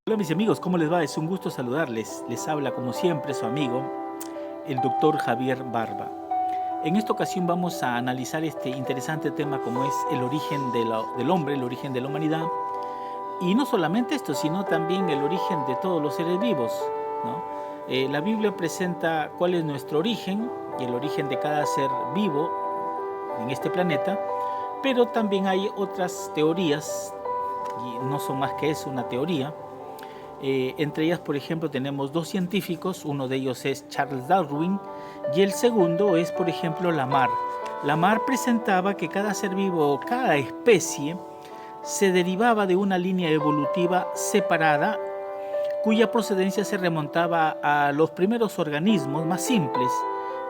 Hola mis amigos, ¿cómo les va? Es un gusto saludarles. Les habla como siempre su amigo, el doctor Javier Barba. En esta ocasión vamos a analizar este interesante tema como es el origen del hombre, el origen de la humanidad. Y no solamente esto, sino también el origen de todos los seres vivos, ¿no? La Biblia presenta cuál es nuestro origen y el origen de cada ser vivo en este planeta, pero también hay otras teorías, y no son más que eso, una teoría. Entre ellas, por ejemplo, tenemos dos científicos, uno de ellos es Charles Darwin y el segundo es, por ejemplo, Lamarck. Lamarck presentaba que cada ser vivo o cada especie se derivaba de una línea evolutiva separada cuya procedencia se remontaba a los primeros organismos más simples,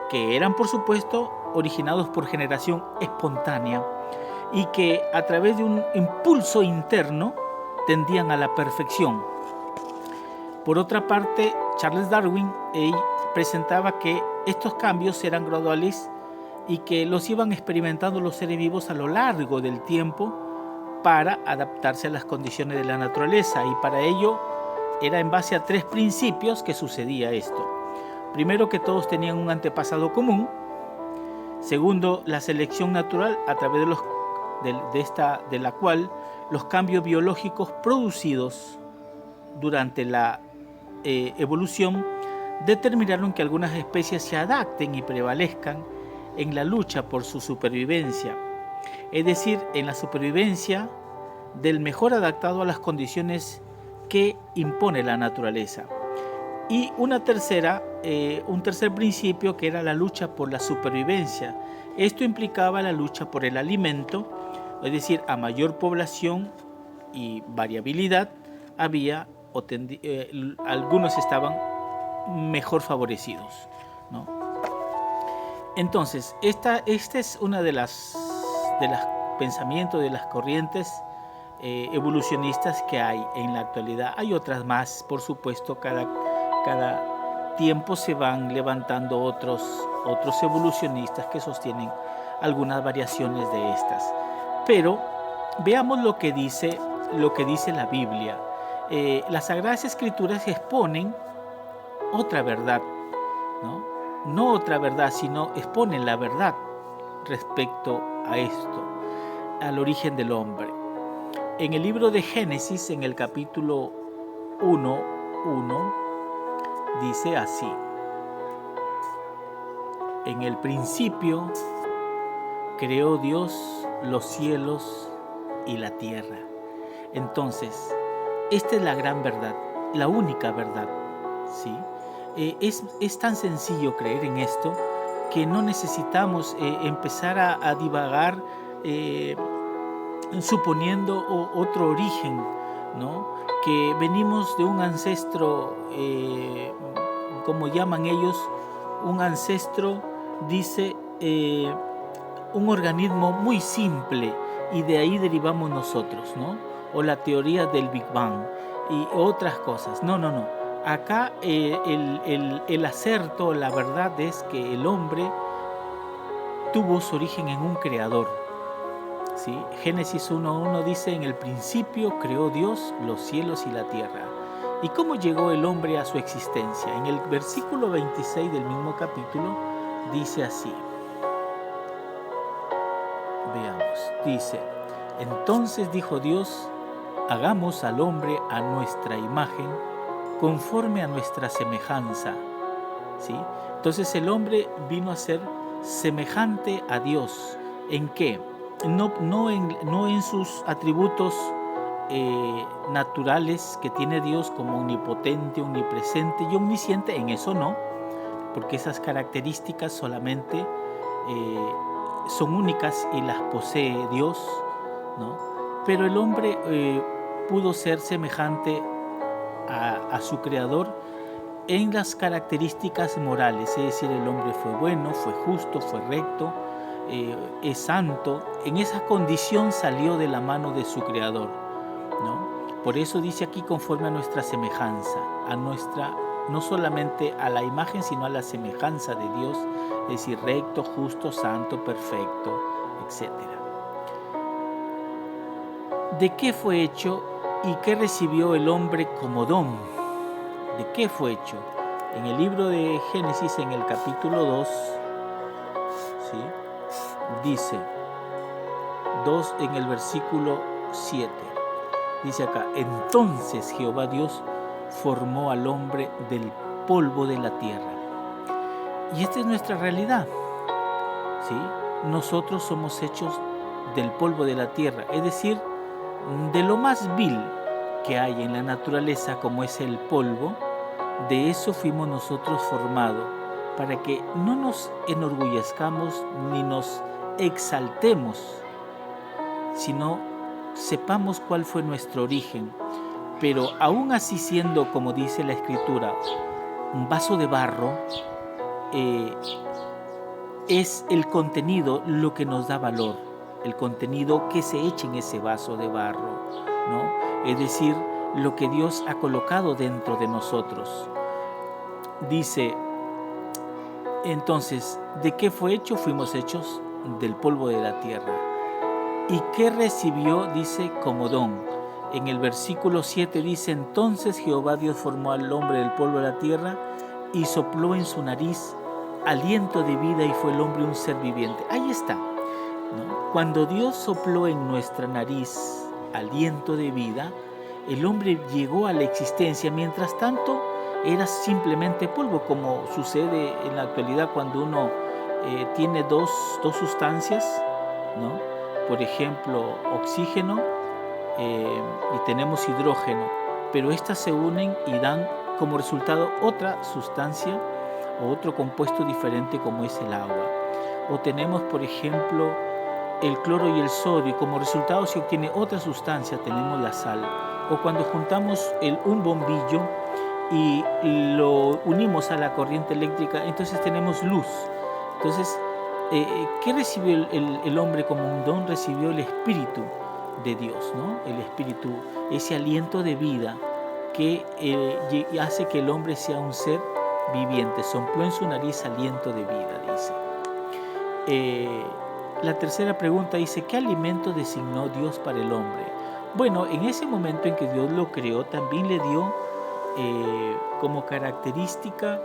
que eran, por supuesto, originados por generación espontánea y que a través de un impulso interno tendían a la perfección. Por otra parte, Charles Darwin presentaba que estos cambios eran graduales y que los iban experimentando los seres vivos a lo largo del tiempo para adaptarse a las condiciones de la naturaleza, y para ello era en base a tres principios que sucedía esto. Primero, que todos tenían un antepasado común. Segundo, la selección natural a través de la cual los cambios biológicos producidos durante la evolución determinaron que algunas especies se adapten y prevalezcan en la lucha por su supervivencia, es decir, en la supervivencia del mejor adaptado a las condiciones que impone la naturaleza. Y un tercer principio, que era la lucha por la supervivencia. Esto implicaba la lucha por el alimento, es decir, a mayor población y variabilidad había algunos estaban mejor favorecidos, ¿no? Entonces, esta es una de las pensamientos, de las corrientes evolucionistas que hay en la actualidad. Hay otras más, por supuesto. Cada tiempo se van levantando otros evolucionistas que sostienen algunas variaciones de estas. Pero veamos lo que dice la Biblia. Las Sagradas Escrituras exponen otra verdad, ¿no? No otra verdad, sino exponen la verdad respecto a esto, al origen del hombre. En el libro de Génesis, en el capítulo 1:1, dice así: en el principio creó Dios los cielos y la tierra. Entonces, esta es la gran verdad, la única verdad, ¿sí? Es tan sencillo creer en esto que no necesitamos empezar a divagar suponiendo otro origen, ¿no? Que venimos de un ancestro, como llaman ellos, un ancestro, dice, un organismo muy simple, y de ahí derivamos nosotros, ¿no? O la teoría del Big Bang y otras cosas. No. Acá el acerto, la verdad es que el hombre tuvo su origen en un creador, ¿sí? Génesis 1:1 dice: en el principio creó Dios los cielos y la tierra. ¿Y cómo llegó el hombre a su existencia? En el versículo 26 del mismo capítulo dice así. Veamos, dice: entonces dijo Dios: hagamos al hombre a nuestra imagen, conforme a nuestra semejanza, ¿sí? Entonces el hombre vino a ser semejante a Dios. ¿En qué? No en sus atributos naturales que tiene Dios, como omnipotente, omnipresente y omnisciente. En eso no, porque esas características solamente son únicas y las posee Dios, ¿no? Pero el hombre pudo ser semejante a su creador en las características morales, es decir, el hombre fue bueno, fue justo, fue recto, es santo. En esa condición salió de la mano de su creador, ¿no? Por eso dice aquí: conforme a nuestra semejanza, no solamente a la imagen, sino a la semejanza de Dios, es decir, recto, justo, santo, perfecto, etc. ¿De qué fue hecho ¿Y qué recibió el hombre como don? ¿De qué fue hecho? En el libro de Génesis, en el capítulo 2, ¿sí?, dice 2 en el versículo 7. Dice acá: entonces Jehová Dios formó al hombre del polvo de la tierra. Y esta es nuestra realidad, ¿sí? Nosotros somos hechos del polvo de la tierra, es decir, de lo más vil que hay en la naturaleza, como es el polvo. De eso fuimos nosotros formados, para que no nos enorgullezcamos ni nos exaltemos, sino sepamos cuál fue nuestro origen. Pero aún así, siendo, como dice la Escritura, un vaso de barro, es el contenido lo que nos da valor, el contenido que se echa en ese vaso de barro, ¿no? Es decir, lo que Dios ha colocado dentro de nosotros. Dice, entonces, ¿de qué fue hecho? Fuimos hechos del polvo de la tierra. ¿Y qué recibió? Dice, como don. En el versículo 7 dice: entonces Jehová Dios formó al hombre del polvo de la tierra y sopló en su nariz aliento de vida, y fue el hombre un ser viviente. Ahí está, ¿no? Cuando Dios sopló en nuestra nariz aliento de vida, el hombre llegó a la existencia. Mientras tanto, era simplemente polvo, como sucede en la actualidad cuando uno tiene dos sustancias, ¿no? Por ejemplo, oxígeno y tenemos hidrógeno, pero estas se unen y dan como resultado otra sustancia o otro compuesto diferente, como es el agua. O tenemos, por ejemplo, el cloro y el sodio, y como resultado se obtiene otra sustancia, tenemos la sal. O cuando juntamos un bombillo y lo unimos a la corriente eléctrica, entonces tenemos luz. Entonces, ¿qué recibió el hombre como un don? Recibió el Espíritu de Dios, ¿no? El Espíritu, ese aliento de vida que hace que el hombre sea un ser viviente. Sopló en su nariz aliento de vida, dice. La tercera pregunta dice: ¿qué alimento designó Dios para el hombre? Bueno, en ese momento en que Dios lo creó, también le dio como característica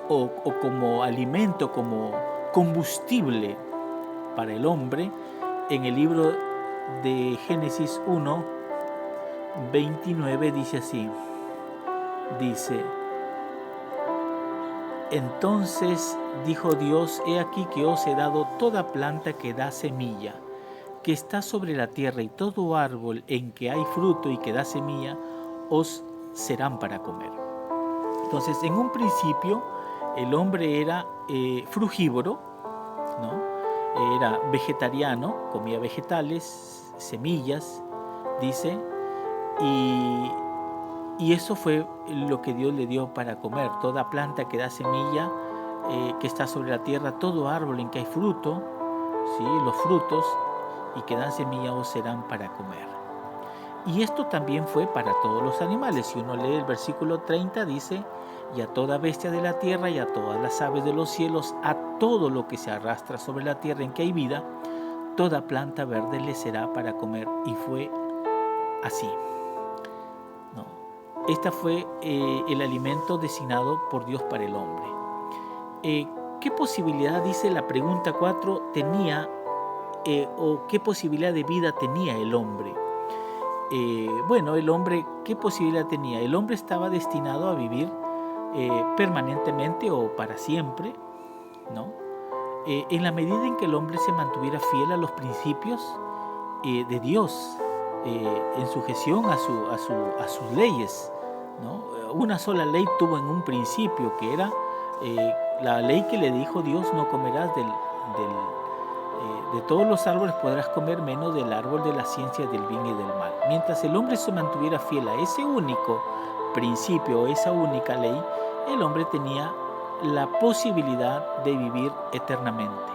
o como alimento, como combustible para el hombre. En el libro de Génesis 1, 29 dice así, dice: entonces dijo Dios: he aquí que os he dado toda planta que da semilla, que está sobre la tierra, y todo árbol en que hay fruto y que da semilla, os serán para comer. Entonces, en un principio, el hombre era frugívoro, ¿no? Era vegetariano, comía vegetales, semillas, dice, y eso fue lo que Dios le dio para comer. Toda planta que da semilla, que está sobre la tierra, todo árbol en que hay fruto, ¿sí?, los frutos y que dan semilla os serán para comer. Y esto también fue para todos los animales. Si uno lee el versículo 30, dice: y a toda bestia de la tierra, y a todas las aves de los cielos, a todo lo que se arrastra sobre la tierra en que hay vida, toda planta verde le será para comer. Y fue así, ¿no? Este fue el alimento designado por Dios para el hombre. ¿Qué posibilidad, dice la pregunta 4, tenía o qué posibilidad de vida tenía el hombre? Bueno, el hombre, ¿qué posibilidad tenía? El hombre estaba destinado a vivir permanentemente o para siempre, ¿no? En la medida en que el hombre se mantuviera fiel a los principios de Dios, en sujeción a sus leyes, ¿no? Una sola ley tuvo en un principio, que era la ley que le dijo Dios: no comerás de todos los árboles podrás comer, menos del árbol de la ciencia del bien y del mal. Mientras el hombre se mantuviera fiel a ese único principio, esa única ley, el hombre tenía la posibilidad de vivir eternamente.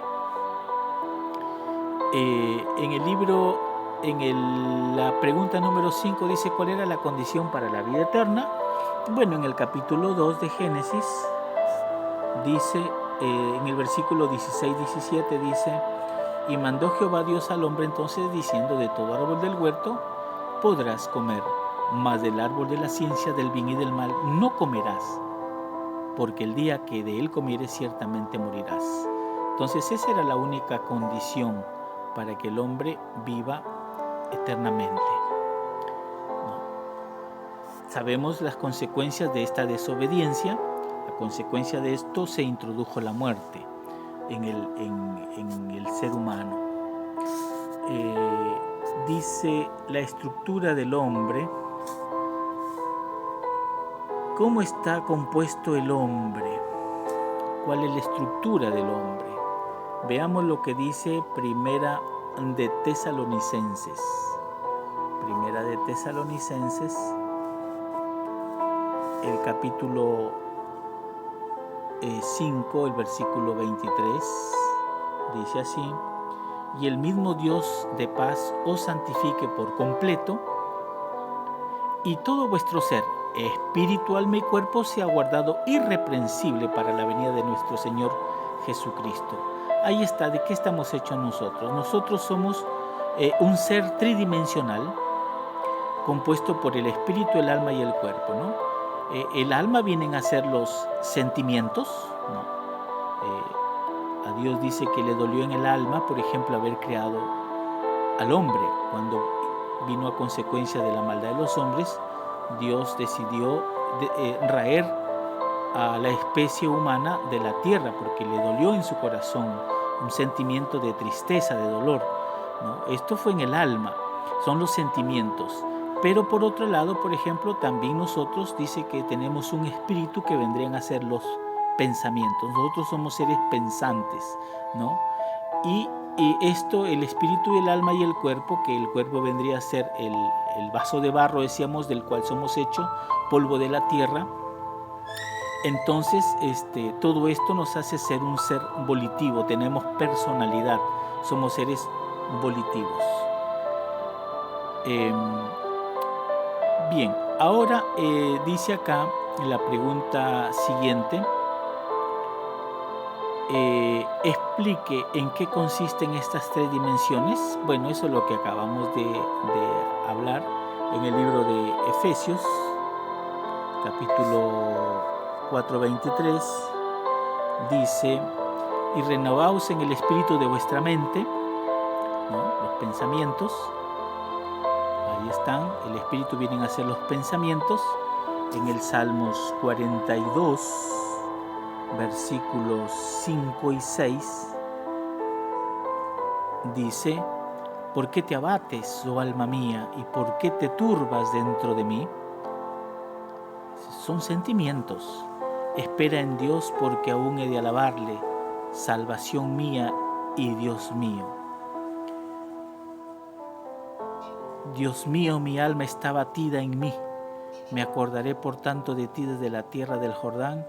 En el libro, la pregunta número 5 dice: ¿cuál era la condición para la vida eterna? Bueno, en el capítulo 2 de Génesis dice, en el versículo 16-17 dice: y mandó Jehová Dios al hombre entonces diciendo: de todo árbol del huerto podrás comer, mas del árbol de la ciencia del bien y del mal no comerás, porque el día que de él comieres ciertamente morirás. Entonces esa era la única condición para que el hombre viva eternamente. ¿No? Sabemos las consecuencias de esta desobediencia. La consecuencia de esto se introdujo la muerte en el ser humano. Dice la estructura del hombre. ¿Cómo está compuesto el hombre? ¿Cuál es la estructura del hombre? Veamos lo que dice Primera de Tesalonicenses. Primera de Tesalonicenses, el capítulo 5, el versículo 23, dice así: y el mismo Dios de paz os santifique por completo, y todo vuestro ser, espíritu, alma y cuerpo, sea guardado irreprensible para la venida de nuestro Señor Jesucristo. Ahí está, ¿de qué estamos hechos nosotros? Nosotros somos un ser tridimensional, compuesto por el espíritu, el alma y el cuerpo, ¿no? El alma vienen a ser los sentimientos, ¿no? A Dios dice que le dolió en el alma, por ejemplo, haber creado al hombre. Cuando vino a consecuencia de la maldad de los hombres, Dios decidió raer a la especie humana de la tierra, porque le dolió en su corazón un sentimiento de tristeza, de dolor, ¿no? Esto fue en el alma, son los sentimientos. Pero por otro lado, por ejemplo, también nosotros dice que tenemos un espíritu que vendrían a ser los pensamientos. Nosotros somos seres pensantes, ¿no? Y esto, el espíritu, el alma y el cuerpo, que el cuerpo vendría a ser el vaso de barro, decíamos, del cual somos hechos, polvo de la tierra. Entonces, todo esto nos hace ser un ser volitivo, tenemos personalidad, somos seres volitivos. Bien, ahora dice acá la pregunta siguiente, explique en qué consisten estas tres dimensiones. Bueno, eso es lo que acabamos de hablar en el libro de Efesios, capítulo 4:23, dice: y renovaos en el espíritu de vuestra mente, ¿no? Los pensamientos, ahí están, el espíritu vienen a ser los pensamientos. En el Salmos 42, versículos 5 y 6, dice: ¿por qué te abates, oh alma mía, y por qué te turbas dentro de mí? Son sentimientos. Espera en Dios, porque aún he de alabarle, salvación mía y Dios mío. Dios mío, mi alma está batida en mí. Me acordaré por tanto de ti desde la tierra del Jordán,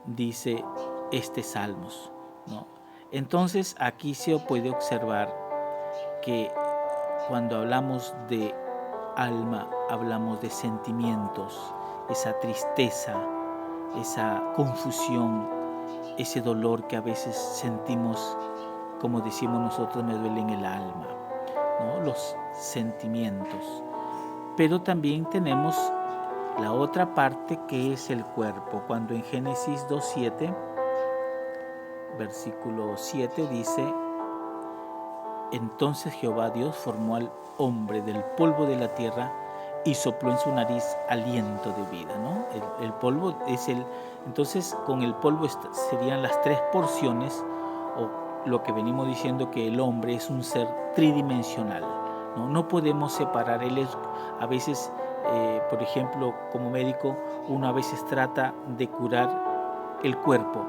dice Salmos, ¿no? Entonces aquí se puede observar que cuando hablamos de alma, hablamos de sentimientos, esa tristeza, esa confusión, ese dolor que a veces sentimos, como decimos nosotros, me duele en el alma, ¿no? Los sentimientos. Pero también tenemos la otra parte, que es el cuerpo. Cuando en Génesis 2:7, versículo 7 dice: entonces Jehová Dios formó al hombre del polvo de la tierra y sopló en su nariz aliento de vida, ¿no? El polvo es entonces con el polvo serían las tres porciones, o lo que venimos diciendo, que el hombre es un ser tridimensional, ¿no? No podemos separar. Él es, a veces, por ejemplo, como médico, uno a veces trata de curar el cuerpo,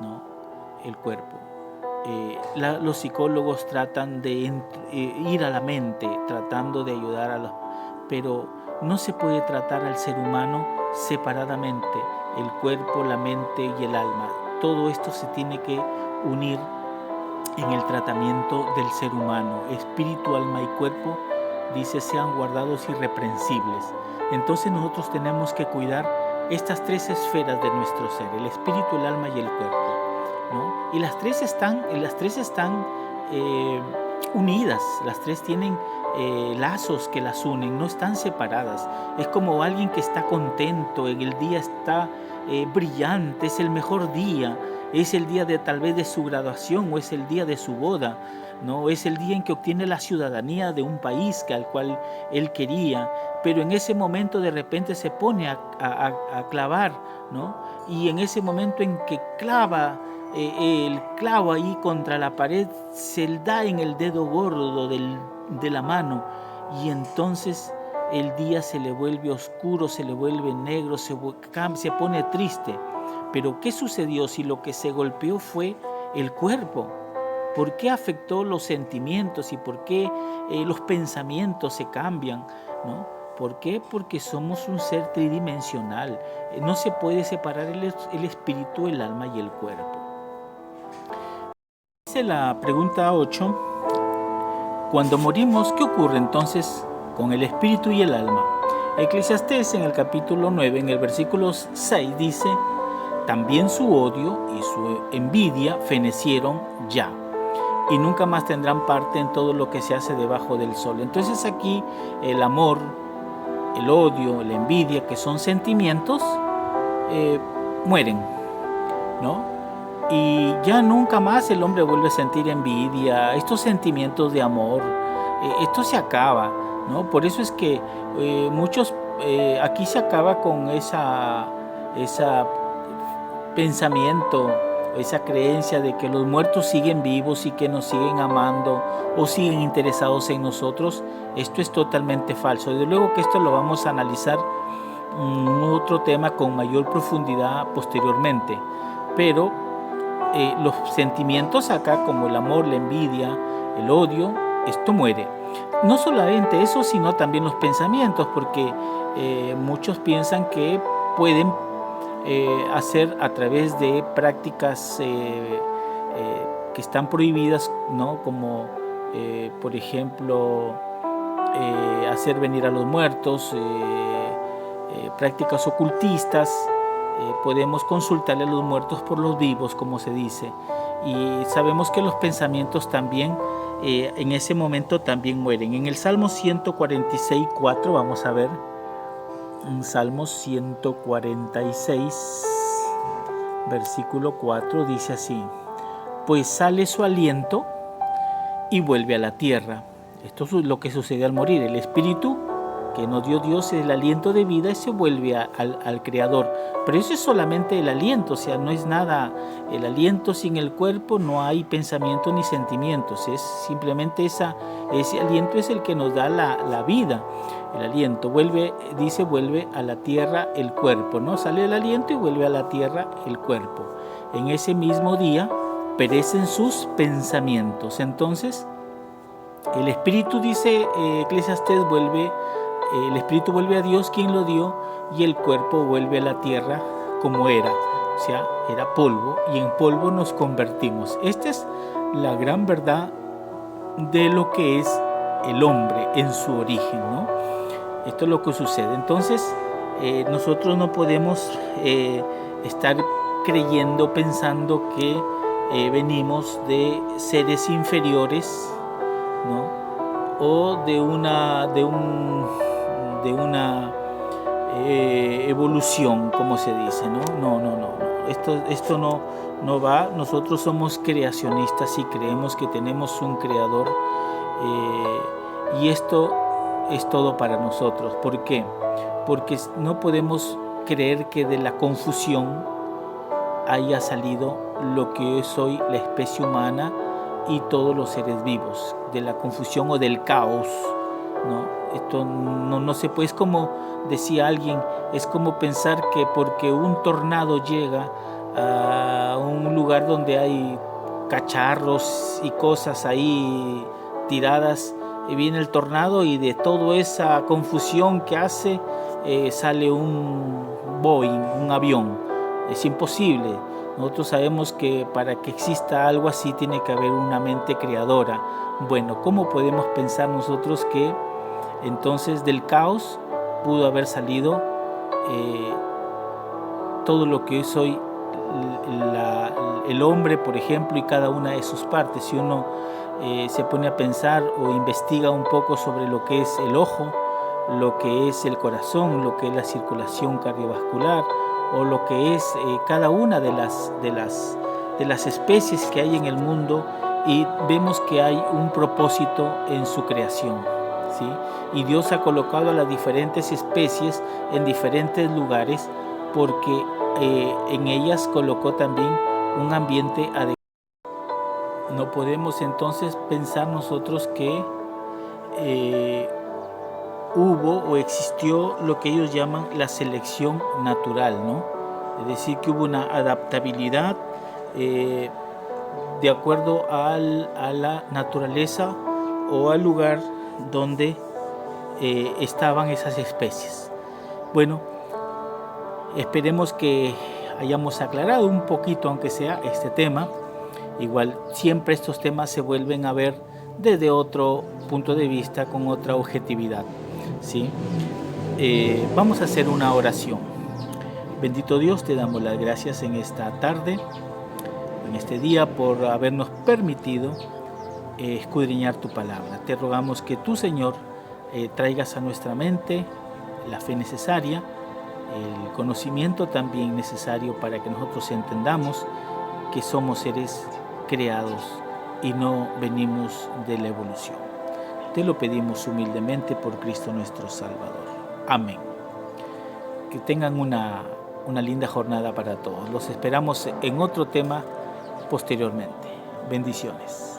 ¿no? El cuerpo. Los psicólogos tratan de ir a la mente, tratando de ayudar a los... Pero no se puede tratar al ser humano separadamente, el cuerpo, la mente y el alma. Todo esto se tiene que unir en el tratamiento del ser humano. Espíritu, alma y cuerpo, dice, sean guardados irreprensibles. Entonces nosotros tenemos que cuidar estas tres esferas de nuestro ser: el espíritu, el alma y el cuerpo, ¿no? Y las tres están unidas, las tres tienen lazos que las unen, no están separadas. Es como alguien que está contento, en el día está brillante, es el mejor día, es el día de tal vez de su graduación o es el día de su boda, ¿no? Es el día en que obtiene la ciudadanía de un país al cual él quería, pero en ese momento de repente se pone a clavar, ¿no? Y en ese momento en que clava el clavo ahí contra la pared, se da en el dedo gordo de la mano, y entonces el día se le vuelve oscuro, se le vuelve negro, se pone triste. Pero ¿qué sucedió si lo que se golpeó fue el cuerpo? ¿Por qué afectó los sentimientos y por qué los pensamientos se cambian, ¿no? ¿Por qué? Porque somos un ser tridimensional. No se puede separar el espíritu, el alma y el cuerpo. Dice la pregunta 8, cuando morimos, ¿qué ocurre entonces con el espíritu y el alma? Eclesiastés en el capítulo 9, en el versículo 6 dice, también su odio y su envidia fenecieron ya, y nunca más tendrán parte en todo lo que se hace debajo del sol. Entonces aquí el amor, el odio, la envidia, que son sentimientos, mueren, ¿no? Y ya nunca más el hombre vuelve a sentir envidia, estos sentimientos de amor, esto se acaba, ¿no? Por eso es que muchos, aquí se acaba con esa pensamiento, esa creencia de que los muertos siguen vivos y que nos siguen amando o siguen interesados en nosotros. Esto es totalmente falso. Desde luego que esto lo vamos a analizar en otro tema con mayor profundidad posteriormente, pero los sentimientos acá, como el amor, la envidia, el odio, esto muere. No solamente eso, sino también los pensamientos, porque muchos piensan que pueden hacer a través de prácticas que están prohibidas, ¿no? Como por ejemplo hacer venir a los muertos, prácticas ocultistas. Podemos consultarle a los muertos por los vivos, como se dice, y sabemos que los pensamientos también en ese momento también mueren. En el Salmo 146:4 vamos a ver, en Salmo 146 versículo 4 dice así, pues sale su aliento y vuelve a la tierra. Esto es lo que sucede al morir. El espíritu que nos dio Dios es el aliento de vida y se vuelve al Creador. Pero eso es solamente el aliento, o sea, no es nada. El aliento sin el cuerpo no hay pensamientos ni sentimientos, es simplemente ese aliento es el que nos da la vida. El aliento vuelve a la tierra el cuerpo, ¿no? Sale el aliento y vuelve a la tierra el cuerpo. En ese mismo día perecen sus pensamientos. Entonces, el espíritu, dice Eclesiastés, el espíritu vuelve a Dios quien lo dio y el cuerpo vuelve a la tierra como era, o sea, era polvo y en polvo nos convertimos. Esta es la gran verdad de lo que es el hombre en su origen, ¿no? Esto es lo que sucede. Entonces, nosotros no podemos estar creyendo, pensando que venimos de seres inferiores, ¿no? O de una evolución, como se dice, ¿no? No. Esto no va. Nosotros somos creacionistas y creemos que tenemos un creador, y esto es todo para nosotros. ¿Por qué? Porque no podemos creer que de la confusión haya salido lo que es hoy la especie humana y todos los seres vivos, de la confusión o del caos, ¿no? Esto no se puede, es como decía alguien, es como pensar que porque un tornado llega a un lugar donde hay cacharros y cosas ahí tiradas, y viene el tornado y de toda esa confusión que hace sale un Boeing, un avión. Es imposible. Nosotros sabemos que para que exista algo así tiene que haber una mente creadora. Bueno, ¿cómo podemos pensar nosotros que entonces del caos pudo haber salido todo lo que es hoy el hombre, por ejemplo, y cada una de sus partes? Si uno se pone a pensar o investiga un poco sobre lo que es el ojo, lo que es el corazón, lo que es la circulación cardiovascular o lo que es cada una de las especies que hay en el mundo, y vemos que hay un propósito en su creación, ¿sí? Y Dios ha colocado a las diferentes especies en diferentes lugares porque en ellas colocó también un ambiente adecuado. No podemos entonces pensar nosotros que hubo o existió lo que ellos llaman la selección natural, ¿no? Es decir, que hubo una adaptabilidad de acuerdo a la naturaleza o al lugar donde estaban esas especies. Bueno, esperemos que hayamos aclarado un poquito, aunque sea, este tema. Igual siempre estos temas se vuelven a ver desde otro punto de vista, con otra objetividad, ¿sí? Vamos a hacer una oración. Bendito Dios, te damos las gracias en esta tarde, en este día, por habernos permitido escudriñar tu palabra. Te rogamos que tú, Señor, traigas a nuestra mente la fe necesaria, el conocimiento también necesario para que nosotros entendamos que somos seres creados y no venimos de la evolución. Te lo pedimos humildemente por Cristo nuestro Salvador. Amén. Que tengan una linda jornada para todos. Los esperamos en otro tema posteriormente. Bendiciones.